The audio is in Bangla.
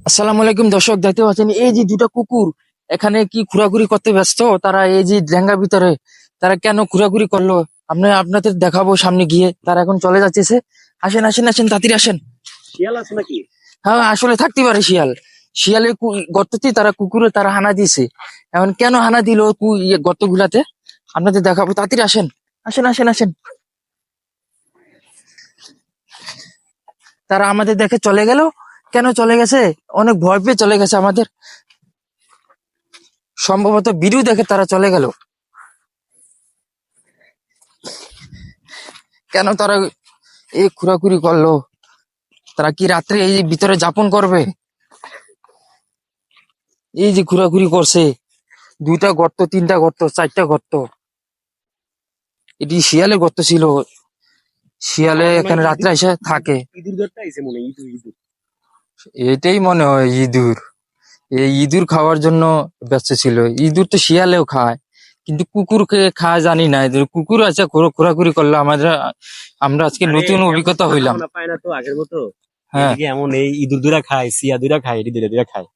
আসসালামু আলাইকুম দর্শক, দেখতে পাচ্ছেন এই যে দুটা কুকুর এখানে কি ঘোরাঘুরি করতে ব্যস্ত। তারা এই যে লেঙ্গার ভিতরে তারা কেন ঘোরাঘুরি করলো আপনাদের দেখাবো সামনে গিয়ে। তারা এখন চলে যাচ্ছে। আসেন আসেন আসেন, তাড়াতাড়ি আসেন। শিয়াল আছে নাকি? হ্যাঁ, আসলে থাকতে পারে শিয়াল। শিয়ালের গর্ততে তারা কুকুরে তারা হানা দিয়েছে। এখন কেন হানা দিল গর্ত গুলাতে আপনাদের দেখাবো, তাড়াতাড়ি আসেন। আসেন আসেন আসেন। তারা আমাদের দেখে চলে গেল। কেন চলে গেছে? অনেক ভয় পেয়ে চলে গেছে আমাদের, সম্ভবত ভিডিও দেখে তারা চলে গেল। কেন তারা এই ঘোরাঘুরি করলো? তারা কি রাত্রে এই ভিতরে যাপন করবে? এই যে ঘোরাঘুরি করছে, দুইটা গর্ত, তিনটা গর্ত, চারটা গর্ত। এটি শিয়ালের গর্ত ছিল। শিয়ালে আমার মনে এখানে হয় রাত্রে এসে থাকে। ইঁদুর গাড়টা আইছে মনে হয়, ইঁদুর ইঁদুর। এটাই মনে হয় ইঁদুর। এই ইঁদুর খাওয়ার জন্য ব্যস্ত ছিল। ইঁদুর তো শিয়ালেও খায়, কিন্তু কুকুরকে খায় জানি না। এদের কুকুর আছে, ঘোরাঘুরি করলো আমাদের। আমরা আজকে আরে নতুন এমন অভিজ্ঞতা হইলাম। সম্ভাবনা পায় না তো আগের মতো। হ্যাঁ। এদিকে এমন এই ইঁদুর দুরা খায়, সিয়া দুরা খায়, এটি দুরা খায়।